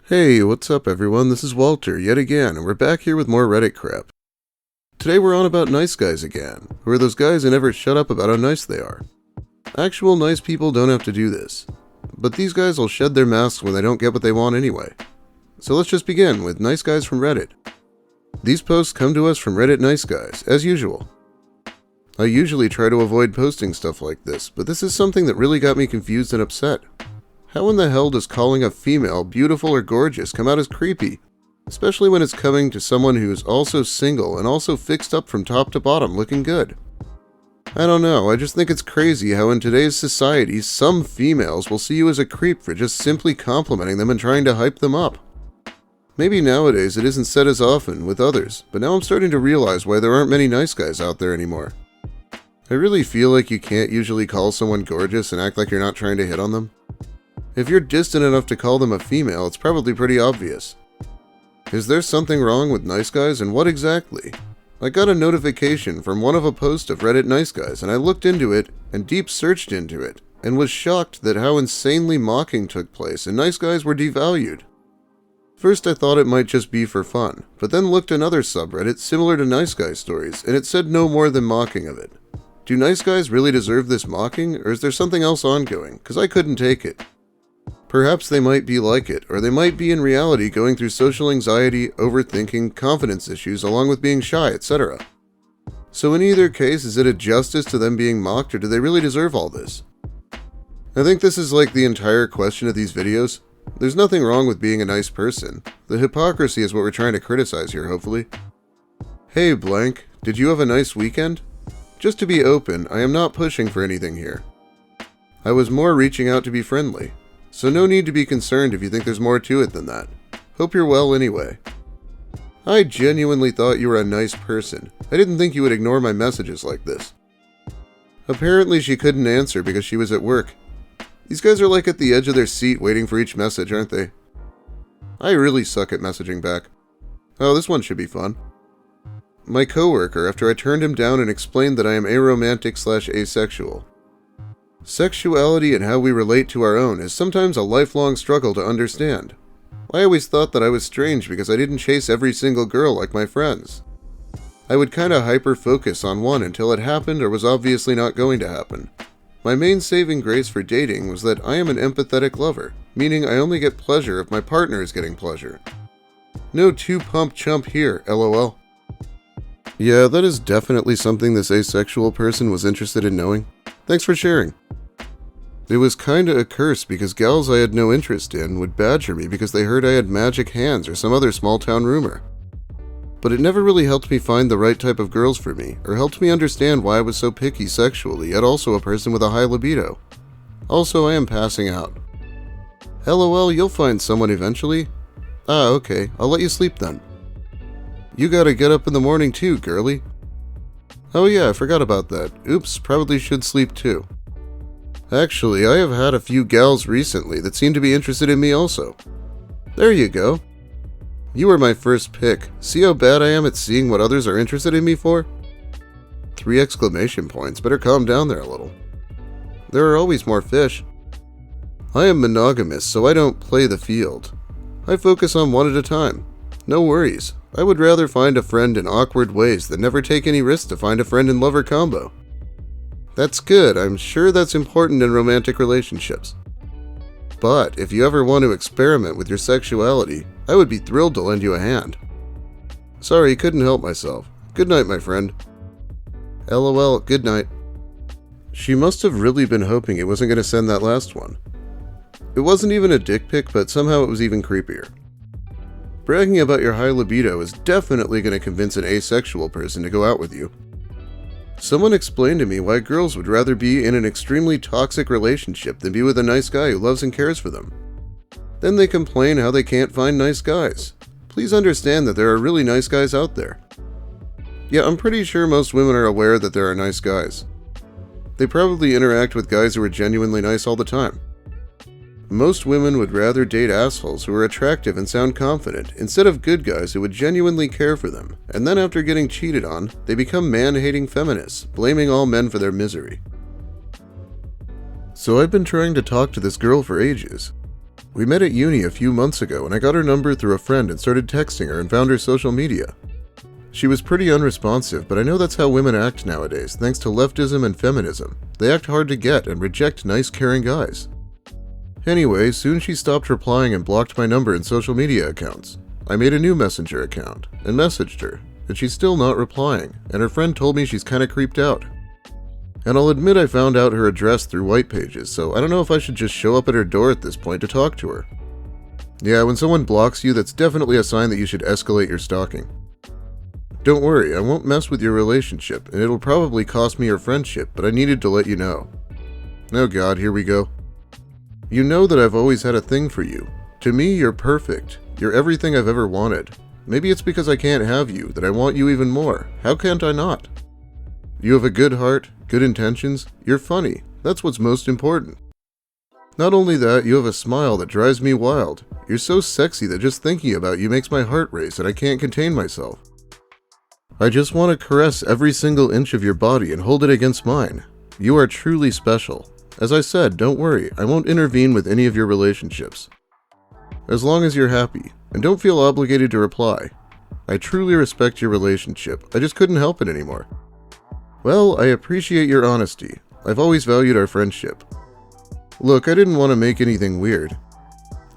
Hey, what's up everyone? This is Walter, yet again, and we're back here with more Reddit crap. Today we're on about nice guys again, who are those guys who never shut up about how nice they are. Actual nice people don't have to do this, but these guys will shed their masks when they don't get what they want anyway. So let's just begin with nice guys from Reddit. These posts come to us from Reddit nice guys, as usual. I usually try to avoid posting stuff like this, but this is something that really got me confused and upset. How in the hell does calling a female beautiful or gorgeous come out as creepy? Especially when it's coming to someone who's also single and also fixed up from top to bottom looking good. I don't know, I just think it's crazy how in today's society some females will see you as a creep for just simply complimenting them and trying to hype them up. Maybe nowadays it isn't said as often with others, but now I'm starting to realize why there aren't many nice guys out there anymore. I really feel like you can't usually call someone gorgeous and act like you're not trying to hit on them. If you're distant enough to call them a female, it's probably pretty obvious. Is there something wrong with nice guys, and what exactly? I got a notification from one of a post of Reddit nice guys, and I looked into it, and deep searched into it, and was shocked that how insanely mocking took place, and nice guys were devalued. First I thought it might just be for fun, but then looked another subreddit similar to nice guy stories, and it said no more than mocking of it. Do nice guys really deserve this mocking, or is there something else ongoing? Because I couldn't take it. Perhaps they might be like it, or they might be in reality going through social anxiety, overthinking, confidence issues, along with being shy, etc. So in either case, is it a justice to them being mocked, or do they really deserve all this? I think this is like the entire question of these videos. There's nothing wrong with being a nice person. The hypocrisy is what we're trying to criticize here, hopefully. Hey blank, did you have a nice weekend? Just to be open, I am not pushing for anything here. I was more reaching out to be friendly. So no need to be concerned if you think there's more to it than that. Hope you're well anyway. I genuinely thought you were a nice person. I didn't think you would ignore my messages like this. Apparently she couldn't answer because she was at work. These guys are like at the edge of their seat waiting for each message, aren't they? I really suck at messaging back. Oh, this one should be fun. My coworker, after I turned him down and explained that I am aromantic/asexual. Sexuality and how we relate to our own is sometimes a lifelong struggle to understand. I always thought that I was strange because I didn't chase every single girl like my friends. I would kinda hyper-focus on one until it happened or was obviously not going to happen. My main saving grace for dating was that I am an empathetic lover, meaning I only get pleasure if my partner is getting pleasure. No two-pump chump here, lol. Yeah, that is definitely something this asexual person was interested in knowing. Thanks for sharing. It was kinda a curse because gals I had no interest in would badger me because they heard I had magic hands or some other small town rumor. But it never really helped me find the right type of girls for me, or helped me understand why I was so picky sexually, yet also a person with a high libido. Also, I am passing out. LOL, you'll find someone eventually. Ah, okay, I'll let you sleep then. You gotta get up in the morning too, girly. Oh yeah, I forgot about that. Oops, probably should sleep too. Actually, I have had a few gals recently that seem to be interested in me also. There you go. You were my first pick. See how bad I am at seeing what others are interested in me for? 3 exclamation points. Better calm down there a little. There are always more fish. I am monogamous, so I don't play the field. I focus on one at a time. No worries. I would rather find a friend in awkward ways than never take any risks to find a friend in lover combo. That's good, I'm sure that's important in romantic relationships. But if you ever want to experiment with your sexuality, I would be thrilled to lend you a hand. Sorry, couldn't help myself. Good night, my friend. LOL, good night. She must have really been hoping it wasn't going to send that last one. It wasn't even a dick pic, but somehow it was even creepier. Bragging about your high libido is definitely going to convince an asexual person to go out with you. Someone explained to me why girls would rather be in an extremely toxic relationship than be with a nice guy who loves and cares for them. Then they complain how they can't find nice guys. Please understand that there are really nice guys out there. Yeah, I'm pretty sure most women are aware that there are nice guys. They probably interact with guys who are genuinely nice all the time. Most women would rather date assholes who are attractive and sound confident, instead of good guys who would genuinely care for them, and then after getting cheated on, they become man-hating feminists, blaming all men for their misery. So I've been trying to talk to this girl for ages. We met at uni a few months ago and I got her number through a friend and started texting her and found her social media. She was pretty unresponsive, but I know that's how women act nowadays, thanks to leftism and feminism. They act hard to get and reject nice, caring guys. Anyway, soon she stopped replying and blocked my number and social media accounts. I made a new messenger account and messaged her, and she's still not replying, and her friend told me she's kinda creeped out. And I'll admit I found out her address through white pages, so I don't know if I should just show up at her door at this point to talk to her. Yeah, when someone blocks you, that's definitely a sign that you should escalate your stalking. Don't worry, I won't mess with your relationship, and it'll probably cost me your friendship, but I needed to let you know. Oh god, here we go. You know that I've always had a thing for you. To me, you're perfect. You're everything I've ever wanted. Maybe it's because I can't have you that I want you even more. How can't I not? You have a good heart, good intentions, you're funny. That's what's most important. Not only that, you have a smile that drives me wild. You're so sexy that just thinking about you makes my heart race and I can't contain myself. I just want to caress every single inch of your body and hold it against mine. You are truly special. As I said, don't worry, I won't intervene with any of your relationships. As long as you're happy, and don't feel obligated to reply. I truly respect your relationship, I just couldn't help it anymore. Well, I appreciate your honesty. I've always valued our friendship. Look, I didn't want to make anything weird.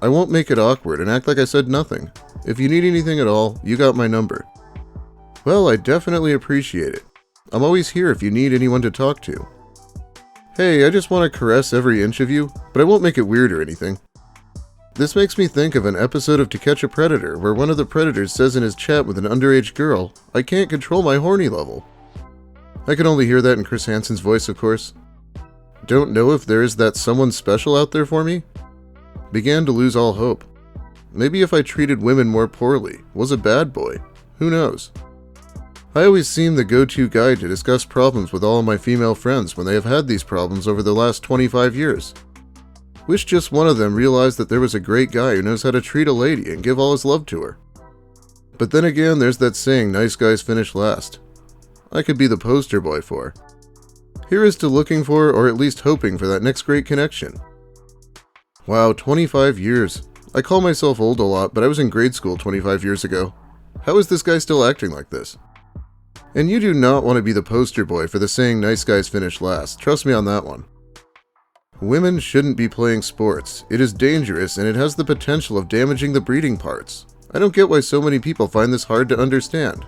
I won't make it awkward and act like I said nothing. If you need anything at all, you got my number. Well, I definitely appreciate it. I'm always here if you need anyone to talk to. Hey, I just want to caress every inch of you, but I won't make it weird or anything. This makes me think of an episode of To Catch a Predator where one of the predators says in his chat with an underage girl, "I can't control my horny level." I can only hear that in Chris Hansen's voice, of course. Don't know if there is that someone special out there for me? Began to lose all hope. Maybe if I treated women more poorly, was a bad boy, who knows? I always seem the go-to guy to discuss problems with all of my female friends when they have had these problems over the last 25 years. Wish just one of them realized that there was a great guy who knows how to treat a lady and give all his love to her. But then again, there's that saying, nice guys finish last. I could be the poster boy for. Here is to looking for, or at least hoping for, that next great connection. Wow, 25 years. I call myself old a lot, but I was in grade school 25 years ago. How is this guy still acting like this? And you do not want to be the poster boy for the saying nice guys finish last. Trust me on that one. Women shouldn't be playing sports. It is dangerous and it has the potential of damaging the breeding parts. I don't get why so many people find this hard to understand.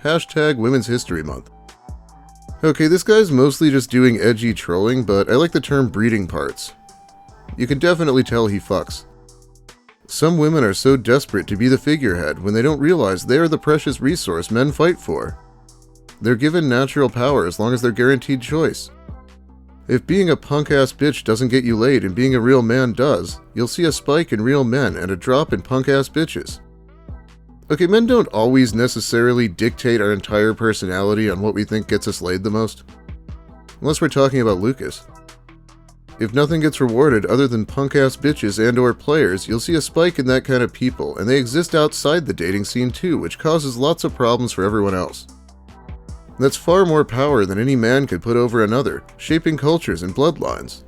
Hashtag Women's History Month. Okay, this guy's mostly just doing edgy trolling, but I like the term breeding parts. You can definitely tell he fucks. Some women are so desperate to be the figurehead when they don't realize they are the precious resource men fight for. They're given natural power as long as they're guaranteed choice. If being a punk-ass bitch doesn't get you laid and being a real man does, you'll see a spike in real men and a drop in punk-ass bitches. Okay, men don't always necessarily dictate our entire personality on what we think gets us laid the most. Unless we're talking about Lucas. If nothing gets rewarded other than punk-ass bitches and or players, you'll see a spike in that kind of people, and they exist outside the dating scene too, which causes lots of problems for everyone else. That's far more power than any man could put over another, shaping cultures and bloodlines.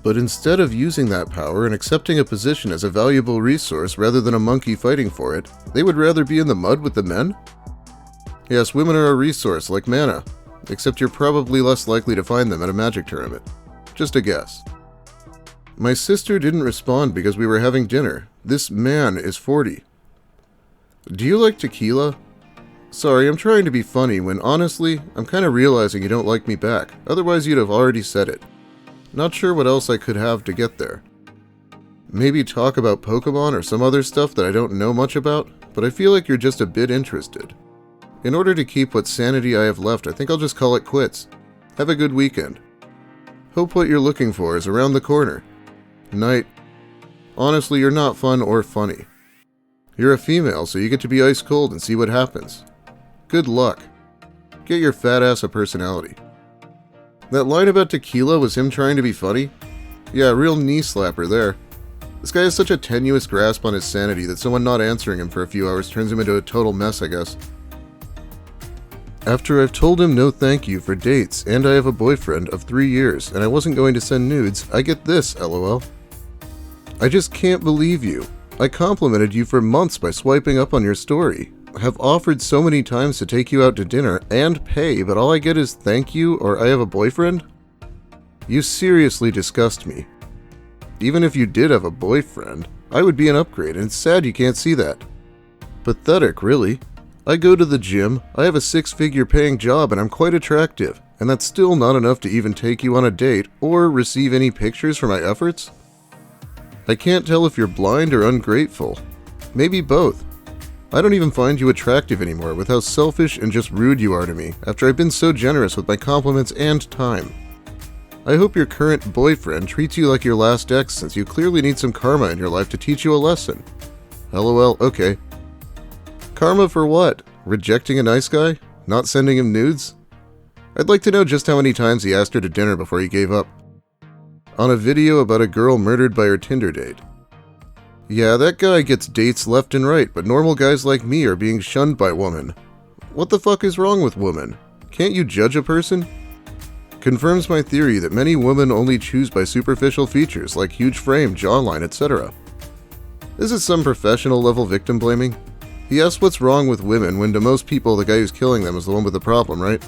But instead of using that power and accepting a position as a valuable resource rather than a monkey fighting for it, they would rather be in the mud with the men? Yes, women are a resource like mana, except you're probably less likely to find them at a magic tournament. Just a guess. My sister didn't respond because we were having dinner. This man is 40. Do you like tequila? Sorry, I'm trying to be funny when honestly, I'm kinda realizing you don't like me back, otherwise you'd have already said it. Not sure what else I could have to get there. Maybe talk about Pokemon or some other stuff that I don't know much about, but I feel like you're just a bit interested. In order to keep what sanity I have left, I think I'll just call it quits. Have a good weekend. Hope what you're looking for is around the corner. Night. Honestly, you're not fun or funny. You're a female, so you get to be ice cold and see what happens. Good luck. Get your fat ass a personality. That line about tequila was him trying to be funny? Yeah, real knee slapper there. This guy has such a tenuous grasp on his sanity that someone not answering him for a few hours turns him into a total mess, I guess. After I've told him no thank you for dates and I have a boyfriend of 3 years and I wasn't going to send nudes, I get this, lol. I just can't believe you. I complimented you for months by swiping up on your story. Have offered so many times to take you out to dinner and pay, but all I get is thank you or I have a boyfriend? You seriously disgust me. Even if you did have a boyfriend, I would be an upgrade, and it's sad you can't see that. Pathetic, really. I go to the gym, I have a 6-figure paying job, and I'm quite attractive, and that's still not enough to even take you on a date or receive any pictures for my efforts? I can't tell if you're blind or ungrateful. Maybe both. I don't even find you attractive anymore with how selfish and just rude you are to me after I've been so generous with my compliments and time. I hope your current boyfriend treats you like your last ex since you clearly need some karma in your life to teach you a lesson. LOL, okay. Karma for what? Rejecting a nice guy? Not sending him nudes? I'd like to know just how many times he asked her to dinner before he gave up. On a video about a girl murdered by her Tinder date. Yeah, that guy gets dates left and right, but normal guys like me are being shunned by women. What the fuck is wrong with women? Can't you judge a person? Confirms my theory that many women only choose by superficial features like huge frame, jawline, etc. This is some professional level victim blaming. He asks what's wrong with women when to most people the guy who's killing them is the one with the problem, right?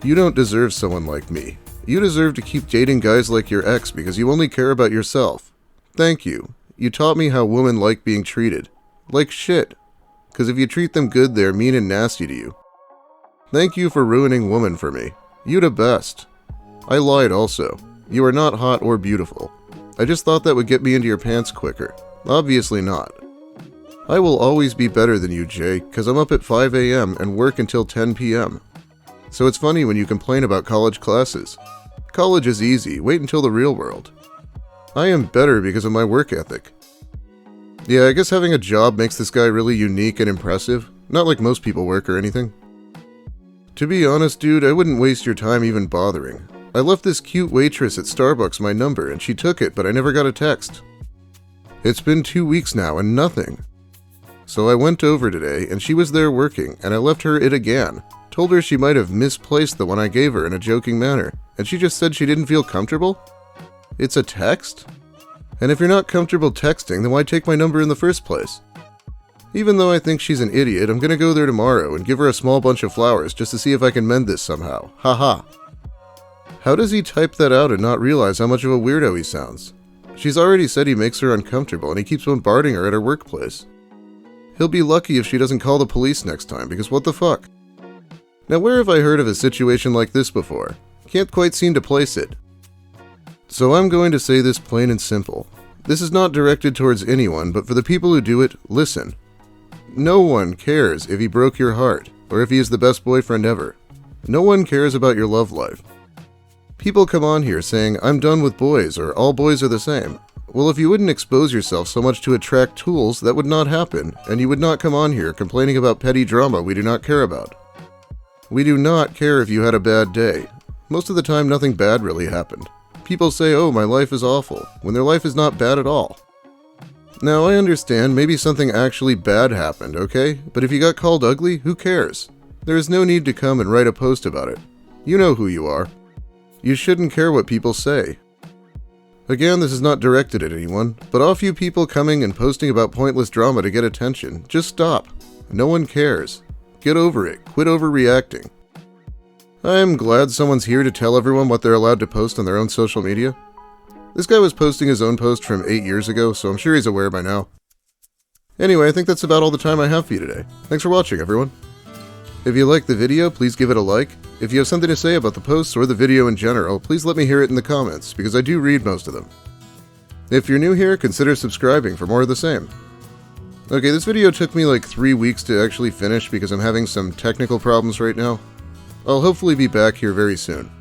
You don't deserve someone like me. You deserve to keep dating guys like your ex because you only care about yourself. Thank you. You taught me how women like being treated. Like shit. Because if you treat them good, they're mean and nasty to you. Thank you for ruining women for me. You the best. I lied also. You are not hot or beautiful. I just thought that would get me into your pants quicker. Obviously not. I will always be better than you, Jay, because I'm up at 5 a.m. and work until 10 p.m. So it's funny when you complain about college classes. College is easy, wait until the real world. I am better because of my work ethic. Yeah, I guess having a job makes this guy really unique and impressive. Not like most people work or anything. To be honest, dude, I wouldn't waste your time even bothering. I left this cute waitress at Starbucks my number and she took it, but I never got a text. It's been 2 weeks now and nothing. So I went over today and she was there working and I left her it again. Told her she might have misplaced the one I gave her in a joking manner, and she just said she didn't feel comfortable? It's a text? And if you're not comfortable texting, then why take my number in the first place? Even though I think she's an idiot, I'm gonna go there tomorrow and give her a small bunch of flowers just to see if I can mend this somehow. Haha. How does he type that out and not realize how much of a weirdo he sounds? She's already said he makes her uncomfortable and he keeps bombarding her at her workplace. He'll be lucky if she doesn't call the police next time, because what the fuck? Now where have I heard of a situation like this before? Can't quite seem to place it. So I'm going to say this plain and simple. This is not directed towards anyone, but for the people who do it, listen. No one cares if he broke your heart, or if he is the best boyfriend ever. No one cares about your love life. People come on here saying, I'm done with boys, or all boys are the same. Well, if you wouldn't expose yourself so much to attract tools, that would not happen, and you would not come on here complaining about petty drama we do not care about. We do not care if you had a bad day. Most of the time, nothing bad really happened. People say, oh, my life is awful, when their life is not bad at all. Now, I understand maybe something actually bad happened, okay? But if you got called ugly, who cares? There is no need to come and write a post about it. You know who you are. You shouldn't care what people say. Again, this is not directed at anyone, but all you people coming and posting about pointless drama to get attention, just stop. No one cares. Get over it. Quit overreacting. I am glad someone's here to tell everyone what they're allowed to post on their own social media. This guy was posting his own post from 8 years ago, so I'm sure he's aware by now. Anyway, I think that's about all the time I have for you today. Thanks for watching, everyone. If you liked the video, please give it a like. If you have something to say about the posts or the video in general, please let me hear it in the comments, because I do read most of them. If you're new here, consider subscribing for more of the same. Okay, this video took me like 3 weeks to actually finish because I'm having some technical problems right now. I'll hopefully be back here very soon,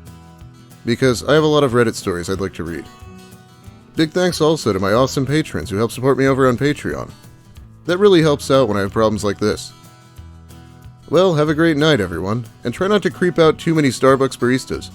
because I have a lot of Reddit stories I'd like to read. Big thanks also to my awesome patrons who help support me over on Patreon. That really helps out when I have problems like this. Well, have a great night, everyone, and try not to creep out too many Starbucks baristas.